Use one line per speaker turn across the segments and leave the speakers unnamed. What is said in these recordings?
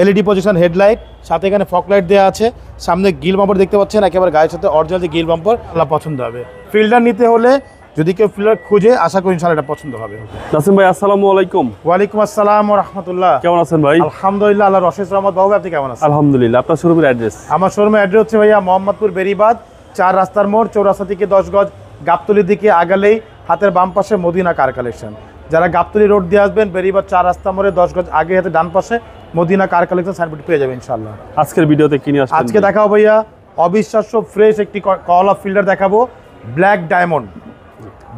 LED position headlight, সাথে এখানে fog light দেওয়া আছে, সামনে গিল বাম্পার দেখতে পাচ্ছেন, একেবারে গাড়ির সাথে অরিজিনাল যে গিল বাম্পার আল্লাহ পছন্দ হবে। ফিল্ডার নিতে হলে যদি কেউ ফিল্ডার খুঁজে, আশা করি ইনশাআল্লাহ এটা পছন্দ হবে।
নাসিম ভাই আসসালামু আলাইকুম।
ওয়ালাইকুম আসসালাম ওয়া রাহমাতুল্লাহ।
কেমন আছেন ভাই?
আলহামদুলিল্লাহ, আল্লাহর অশেষ রহমত। বাবু আপনি কেমন আছেন?
আলহামদুলিল্লাহ। আপনার শোরুমের অ্যাড্রেস?
আমার শোরুমের অ্যাড্রেস হচ্ছে ভাইয়া মোহাম্মদপুর বেরিবাদ 4 রাস্তার মোড়, চৌরাস্তা থেকে 10 গজ গাবতলির দিকে আগালেই হাতের বাম পাশে মদিনা কার কালেকশন। যারা গাবতলি রোড দিয়ে আসবেন, বেরিবাদ 4 রাস্তা মোড়ে 10 গজ আগে হাতে ডান পাশে মদিনা কার কালেকশন সাইনবোর্ড পেয়ে যাবেন ইনশাআল্লাহ।
আজকের ভিডিওতে কি নিয়ে আসছেন?
আজকে দেখাবো ভাইয়া অবিশ্বাস্য ফ্রেশ একটি কল অফ ফিল্ডার দেখাবো, ব্ল্যাক ডায়মন্ড,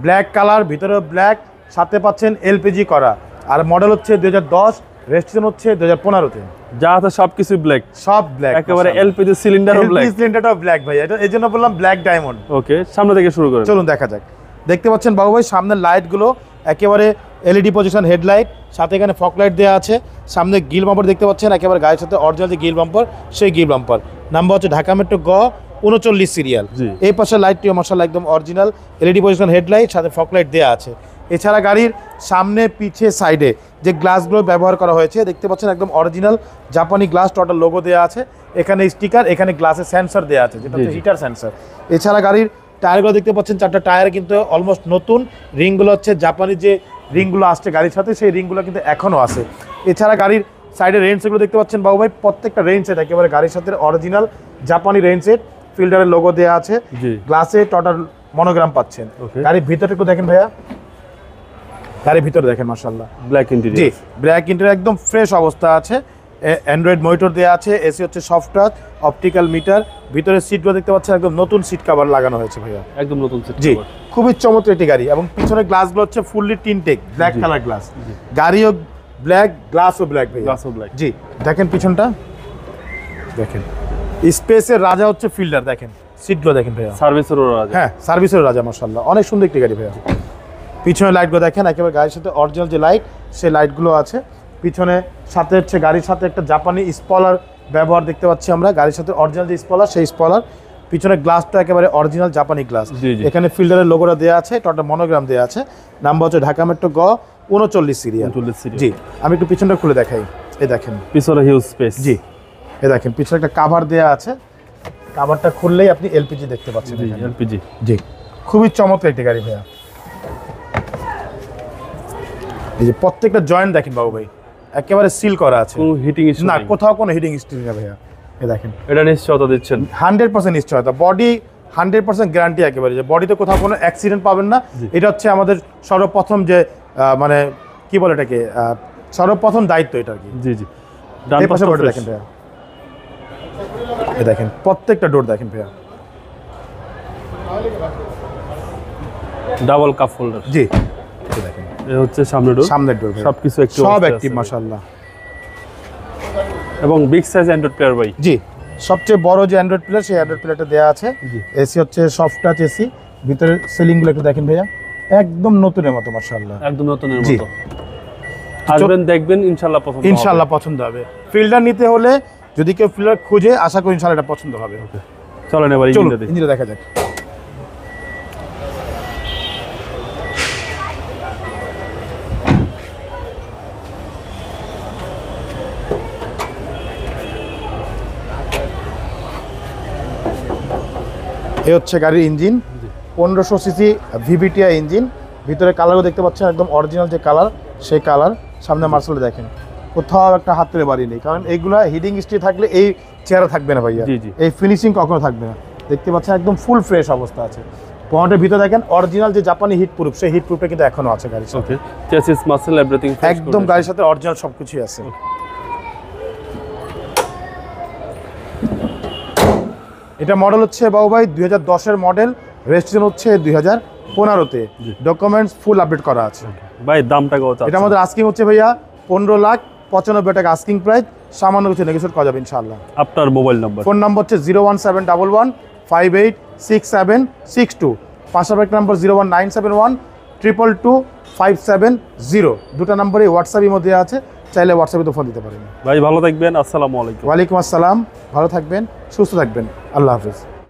ব্ল্যাক কালার, ভিতরে ব্ল্যাক, সাথে পাচ্ছেন এলপিজি করা, আর মডেল হচ্ছে 2010, রেজিস্ট্রেশন হচ্ছে 2015-তে।
যা আছে সবকিছু ব্ল্যাক,
সব ব্ল্যাক,
একেবারে এলপিজি সিলিন্ডারও ব্ল্যাক।
এলপিজি সিলিন্ডারটাও ব্ল্যাক ভাই, এটা এজন্য বললাম ব্ল্যাক ডায়মন্ড।
ওকে, সামনে থেকে শুরু করুন।
চলুন দেখা যাক। দেখতে পাচ্ছেন বাবু ভাই সামনের লাইটগুলো একেবারে এলইডি পজিশন হেডলাইট, সাথে এখানে ফগ লাইট দেওয়া আছে, সামনে গিল বাম্পার দেখতে পাচ্ছেন, একেবারে গাড়ির সাথে অরিজিনাল যে গিল বাম্পার সেই গিল বাম্পার। নাম্বার হচ্ছে ঢাকা মেট্রো গ 39 সিরিয়াল। এই পাশে লাইটটিও মাশাআল্লাহ একদম অরিজিনাল এলইডি পজিশন হেডলাইট, সাথে ফগ লাইট দেওয়া আছে। এছাড়া গাড়ির সামনে পিছে সাইডে যে গ্লাসগুলো ব্যবহার করা হয়েছে দেখতে পাচ্ছেন একদম অরিজিনাল জাপানি গ্লাস, টোটাল লোগো দেওয়া আছে, এখানে স্টিকার, এখানে গ্লাসের সেন্সর দেওয়া আছে যেটা হচ্ছে হিটার সেন্সর। এছাড়া গাড়ির টায়ারগুলো দেখতে পাচ্ছেন, 4টা টায়ার কিন্তু অলমোস্ট নতুন, রিংগুলো হচ্ছে জাপানি যে রিংগুলো আসছে গাড়ির সাথে সেই রিংগুলো কিন্তু এখনও আছে। এছাড়া গাড়ির সাইডে রেইন সেটগুলো দেখতে পাচ্ছেন বাবু ভাই, প্রত্যেকটা রেইন সেট একেবারে গাড়ির সাথে অরিজিনাল জাপানি রেইন সেট, ফিল্টারের লোগো দেওয়া আছে, গ্লাসে টোটাল মনোগ্রাম পাচ্ছেন। গাড়ির ভিতরে একটু দেখেন ভাইয়া, গাড়ির ভিতরে দেখেন মাশাআল্লাহ ব্ল্যাক ইন্টেরিয়র। জি, ব্ল্যাক ইন্টেরিয়র একদম ফ্রেশ অবস্থা আছে, অ্যান্ড্রয়েড মনিটর দেওয়া আছে, এসি হচ্ছে সফট টাচ, অপটিক্যাল মিটার, ভিতরে সিটগুলো দেখতে পাচ্ছেন একদম নতুন সিট কভার লাগানো হয়েছে ভাইয়া, একদম নতুন সিট কভার। জি, খুবই চমৎকার একটি গাড়ি, এবং পিছনের গ্লাসগুলো হচ্ছে ফুললি টিনটেক ব্ল্যাক কালার গ্লাস, গাড়িও ব্ল্যাক, গ্লাসও ব্ল্যাক ভাইয়া, গ্লাসও ব্ল্যাক। জি, দেখেন পিছনটা দেখেন, স্পেসের রাজা হচ্ছে ফিল্ডার, দেখেন সিটগুলো দেখেন ভাইয়া, সার্ভিসেরও রাজা। হ্যাঁ, সার্ভিসেরও রাজা মাশাআল্লাহ, অনেক সুন্দর একটি গাড়ি ভাইয়া। পিছনে লাইটগুলো দেখেন, একেবারে গাড়ির সাথে অরিজিনাল যে লাইট সেই লাইটগুলো আছে। পিছনে সাথে হচ্ছে গাড়ির সাথে একটা জাপানি স্পলার ব্যবহার দেখতে পাচ্ছি আমরা, গাড়ির সাথে অরিজিনাল যে স্পলার সেই স্পলার। পিছনে গ্লাসটা একেবারে অরিজিনাল জাপানি গ্লাস, এখানে ফিল্ডারের লোগোটা দেওয়া আছে, টোটাল মনোগ্রাম দেওয়া আছে। নাম্বার হচ্ছে ঢাকা মেট্রো গ 39 সিরিয়াল। জি, আমি একটু পিছনটা খুলে দেখাই, এই দেখেন পিছনে হিউজ স্পেস। জি, এই দেখেন পিছনে একটা কাভার দেওয়া আছে, কাভারটা খুললেই আপনি এলপিজি দেখতে পাচ্ছেন। এলপিজি, জি, খুবই চমৎকার একটি গাড়ি ভাইয়া। এই যে প্রত্যেকটা জয়েন্ট দেখেন বাবু ভাই, একেবারে সিল করা আছে, কোনো হিটিং ইস্যু না, কোথাও কোনো হিটিং ইস্যু নেই ভাইয়া। এই দেখেন, এটা নিশ্চয়তা দিচ্ছেন 100% নিশ্চয়তা, বডি 100% গ্যারান্টি একেবারে, যে বডিতে কোথাও কোনো অ্যাক্সিডেন্ট পাবেন না। এটা হচ্ছে আমাদের সর্বপ্রথম যে মানে কি বলে এটাকে, সর্বপ্রথম দায়িত্ব এটা আর কি। জি জি, ডান পাশে ডোর দেখেন ভাইয়া, এই দেখেন প্রত্যেকটা ডোর দেখেন ভাইয়া, ডাবল কাপ হোল্ডার। জি, দেখেন এই হচ্ছে সামনের ডোর, সামনের ডোর সবকিছু একটু সব অ্যাক্টিভ মাশাআল্লাহ, এবং বিগ সাইজ অ্যান্ড্রয়েড প্লেয়ার ভাই। জি, সবচেয়ে বড় যে অ্যান্ড্রয়েড প্লেয়ার সেই অ্যান্ড্রয়েড প্লেয়ারটা দেওয়া আছে। এসি হচ্ছে সফট টাচ এসি, ভিতরের সিলিংগুলো একটু দেখেন ভাইয়া, একদম নতুনের মতো মাশাআল্লাহ, একদম নতুনের মতো। আসবেন দেখবেন, ইনশাআল্লাহ পছন্দ হবে। ফিল্ডার নিতে হলে যদি কেউ ফিল্ডার খুঁজে, আশা করি ইনশাআল্লাহ এটা পছন্দ হবে। চলেন এবার ইঞ্জিনটা দেখা যাক। এই হচ্ছে গাড়ির ইঞ্জিন, 1500 সিসি ভিভিটিআই ইঞ্জিন, ভিতরে কালারও দেখতে পাচ্ছেন একদম অরিজিনাল যে কালার সেই কালার। সামনে মার্সেল দেখেন, কোথাও একটা হাত তুলে বাড়ি নেই, কারণ এইগুলা হিটিং স্ট্রি থাকলে এই চেহারা থাকবে না ভাইয়া, এই ফিনিশিং কখনো থাকবে না। দেখতে পাচ্ছেন একদম ফুল ফ্রেশ অবস্থা আছে। পয়েন্টের ভিতরে দেখেন অরিজিনাল যে জাপানি হিট প্রুফ, সেই হিট প্রুফটা কিন্তু এখনো আছে গাড়ির সাথে, চেসিস মাসল এভরিথিং একদম গাড়ির সাথে অরিজিনাল সবকিছুই আছে। এটা মডেল হচ্ছে বাবু ভাই 2010-এর মডেল, রেজিস্ট্রেশন হচ্ছে 2015-তে, ডকুমেন্টস ফুল আপডেট করা আছে ভাই। দামটা কত? এটা আমাদের আস্কিং হচ্ছে ভাইয়া 15,95,000 টাকা আস্কিং প্রাইস, সামান্য কিছু নেগোশিয়েট করা যাবে ইনশাআল্লাহ। আপনার মোবাইল নাম্বার? ফোন নাম্বার হচ্ছে 01711586762, পাশাপাশি নাম্বার 01971222570। দুটো নাম্বারই হোয়াটসঅ্যাপের মধ্যে আছে, চাইলে হোয়াটসঅ্যাপে তো ফোন দিতে পারেন। ভাই ভালো থাকবেন, আসসালামু আলাইকুম। ওয়ালাইকুম আসসালাম, ভালো থাকবেন, সুস্থ থাকবেন, আল্লাহ হাফেজ।